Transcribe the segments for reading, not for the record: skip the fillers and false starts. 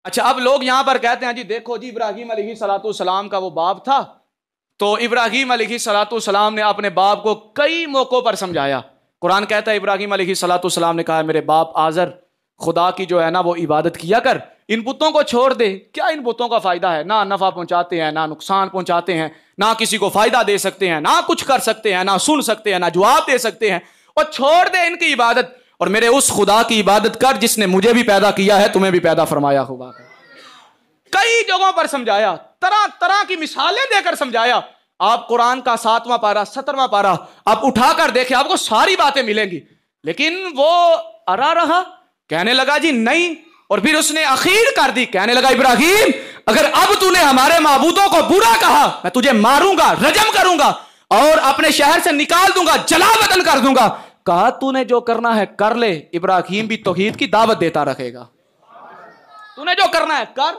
अच्छा, अब लोग यहां पर कहते हैं जी देखो जी इब्राहीम अलैहिस्सलाम का वो बाप था, तो इब्राहीम अलैहिस्सलाम ने अपने बाप को कई मौकों पर समझाया। कुरान कहता है इब्राहीम अलैहिस्सलाम ने कहा मेरे बाप आज़र, खुदा की जो है ना वो इबादत किया कर, इन बुतों को छोड़ दे। क्या इन बुतों का फायदा है? ना नफा पहुंचाते हैं, ना नुकसान पहुंचाते हैं, ना किसी को फायदा दे सकते हैं, ना कुछ कर सकते हैं, ना सुन सकते हैं, ना जवाब दे सकते हैं। और छोड़ दे इनकी इबादत और मेरे उस खुदा की इबादत कर जिसने मुझे भी पैदा किया है, तुम्हें भी पैदा फरमाया होगा। कई जगहों पर समझाया, तरह तरह की मिसालें देकर समझाया। आप कुरान का 7वां पारा 17वां पारा आप उठाकर देखें, आपको सारी बातें मिलेंगी। लेकिन वो अरा रहा, कहने लगा जी नहीं। और फिर उसने अखीर कर दी, कहने लगा इब्राहीम अगर अब तूने हमारे माबूदों को बुरा कहा, मैं तुझे मारूंगा, रजम करूंगा और अपने शहर से निकाल दूंगा, जला वतन कर दूंगा। कहा तूने जो करना है कर ले, इब्राहीम भी तौहीद की दावत देता रहेगा। तूने जो करना है कर,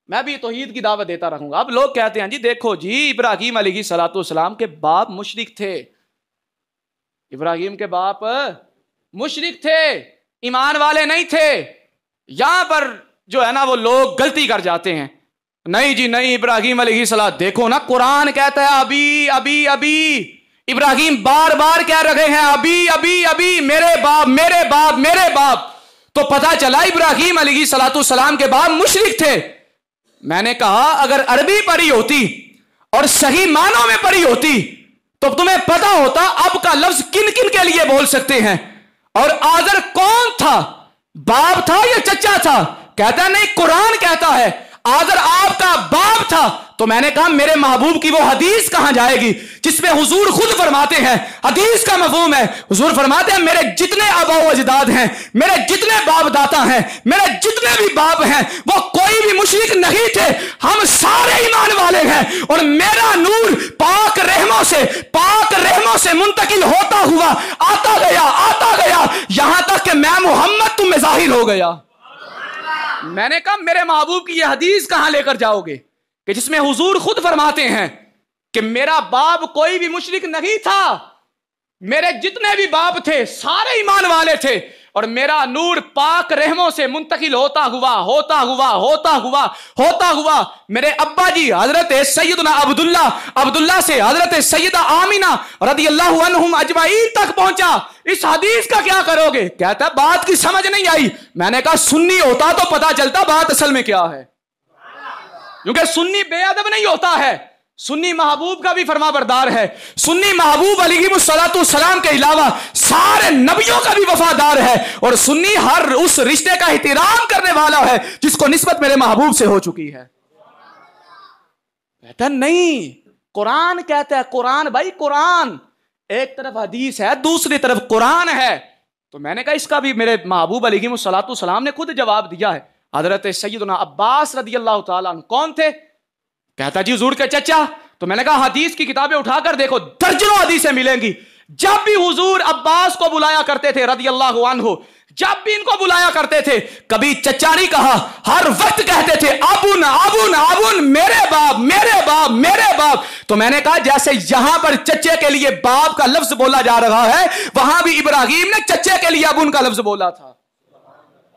मैं भी तौहीद की दावत देता रहूंगा। अब लोग कहते हैं जी देखो जी इब्राहीम अलैहिस्सलाम के बाप मुशरिक थे, इब्राहीम के बाप मुशरिक थे, ईमान वाले नहीं थे। यहां पर जो है ना वो लोग गलती कर जाते हैं। नहीं जी नहीं, इब्राहीम अलैहिस्सलाम देखो ना कुरान कहता है अभी अभी अभी, इब्राहीम बार बार कह रहे हैं अभी अभी अभी, मेरे बाप मेरे बाप मेरे बाप। तो पता चला इब्राहीम अलैहिस्सलाम के बाप मुशरिक थे। मैंने कहा अगर अरबी पढ़ी होती और सही मानों में पढ़ी होती तो तुम्हें पता होता अब का लफ्ज किन किन के लिए बोल सकते हैं। और आज़र कौन था, बाप था या चचा था? कहता नहीं, कुरान कहता है आज़र आपका बाप था। तो मैंने कहा मेरे महबूब की वो हदीस कहां जाएगी जिसमें हुजूर खुद फरमाते हैं, हदीस का मफहूम है, हुजूर फरमाते हैं मेरे जितने आबा व अजदाद हैं, मेरे जितने बाप दाता हैं, मेरे जितने भी बाप हैं, वो कोई भी मुशरिक नहीं थे, हम सारे ईमान वाले हैं। और मेरा नूर पाक रहमों से मुंतकिल होता हुआ आता गया यहां तक कि मैं मोहम्मद तुम में जाहिर हो गया। मैंने कहा मेरे महबूब की यह हदीस कहां लेकर जाओगे कि जिसमें हुजूर खुद फरमाते हैं कि मेरा बाप कोई भी मुशरिक नहीं था, मेरे जितने भी बाप थे सारे ईमान वाले थे, और मेरा नूर पाक रहमों से मुंतकिल होता हुआ मेरे अब्बा जी हजरत सैयदना अब्दुल्ला से हजरत सैयदा आमिना रदियल्लाहु अन्हुम अजमाइन तक पहुंचा। इस हदीस का क्या करोगे? कहता बात की समझ नहीं आई। मैंने कहा सुन्नी होता तो पता चलता बात असल में क्या है, क्योंकि सुन्नी बेअदब नहीं होता है, सुन्नी महबूब का भी फरमाबरदार है। सुन्नी महबूब अलैहिस्सलाम के अलावा सारे नबियों का भी वफादार है, और सुन्नी हर उस रिश्ते का एहतराम करने वाला है जिसको निस्बत मेरे महबूब से हो चुकी है। कहता नहीं, कुरान कहता है, कुरान भाई कुरान, एक तरफ हदीस है दूसरी तरफ कुरान है। तो मैंने कहा इसका भी मेरे महबूब अलैहिस्सलाम ने खुद जवाब दिया है। हजरत सैयदना अब्बास रदियल्लाहु ताला अन्हु कौन थे? कहता जी हुजूर के चचा। तो मैंने कहा हदीस की किताबें उठाकर देखो, दर्जनों हदीसें मिलेंगी। जब भी हुजूर अब्बास को बुलाया करते थे रदियल्लाहु अन्हु, जब भी इनको बुलाया करते थे, कभी चचा नहीं कहा, हर वक्त कहते थे अबुन अबुन अबुन, मेरे बाप मेरे बाप मेरे बाप। तो मैंने कहा जैसे यहां पर चचे के लिए बाप का लफ्ज बोला जा रहा है, वहां भी इब्राहीम ने चचे के लिए अबुन का लफ्ज बोला था।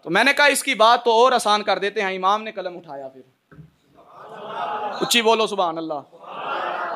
तो मैंने कहा इसकी बात तो और आसान कर देते हैं। इमाम ने कलम उठाया, फिर उच्ची बोलो सुभान अल्लाह।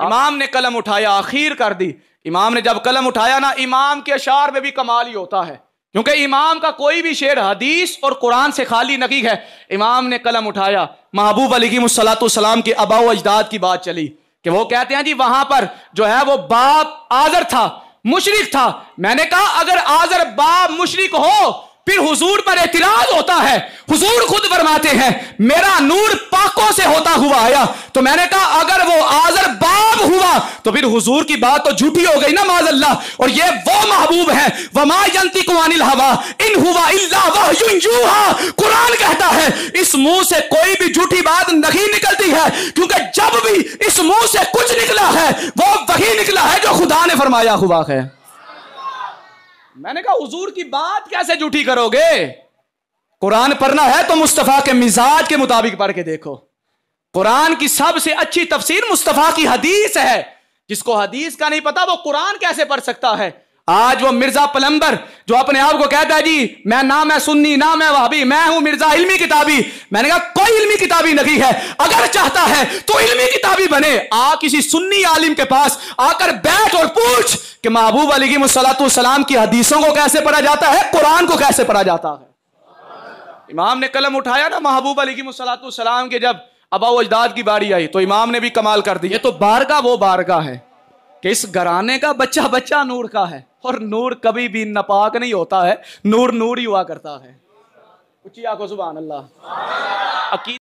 इमाम ने कलम उठाया, आखिर कर दी। इमाम ने जब कलम उठाया ना, इमाम के अशार में भी कमाल ही होता है, क्योंकि इमाम का कोई भी शेर हदीस और कुरान से खाली नहीं है। इमाम ने कलम उठाया, महबूब अलैहिस्सलाम के आबा व अजदाद की बात चली कि वो कहते हैं जी वहां पर जो है वो बाप आज़र था, मुशरिक था। मैंने कहा अगर आज़र बाप मुशरिक हो फिर हुजूर पर एतराज होता है। हुजूर खुद फरमाते हैं मेरा नूर पाकों से होता हुआ आया। तो मैंने कहा अगर वो आज़र बाप हुआ तो फिर हुजूर की बात तो झूठी हो गई ना माज़अल्लाह। और ये वो महबूब है, वमा यंतिकु अनिल हवा इन हुवा इल्ला वह्युन यूहा। कुरान कहता है इस मुंह से कोई भी झूठी बात नहीं निकलती है, क्योंकि जब भी इस मुंह से कुछ निकला है वो वही निकला है जो खुदा ने फरमाया हुआ है। मैंने कहा हुजूर की बात कैसे झूठी करोगे? कुरान पढ़ना है तो मुस्तफा के मिजाज के मुताबिक पढ़ के देखो। कुरान की सबसे अच्छी तफसीर मुस्तफा की हदीस है। जिसको हदीस का नहीं पता वो कुरान कैसे पढ़ सकता है? आज वो मिर्जा प्लम्बर जो अपने आप को कहता है जी मैं सुन्नी ना मैं वहाबी, मैं हूं मिर्जा इल्मी किताबी। मैंने कहा कोई इल्मी किताबी नहीं है, अगर चाहता है तो इल्मी किताबी बने। किसी सुन्नी आलिम के पास आकर बैठ और पूछ कि महबूब अलैहिस्सलाम की हदीसों को कैसे पढ़ा जाता है, कुरान को कैसे पढ़ा जाता है। इमाम ने कलम उठाया ना महबूब अलैहिस्सलाम के, जब अबा अजदाद की बारी आई तो इमाम ने भी कमाल कर दी। ये तो बारगाह वो बारगाह है कि इस घराने का बच्चा बच्चा नूर का है, और नूर कभी भी नापाक नहीं होता है, नूर नूर ही हुआ करता है। उच्ची आंखों सुभान अल्लाह।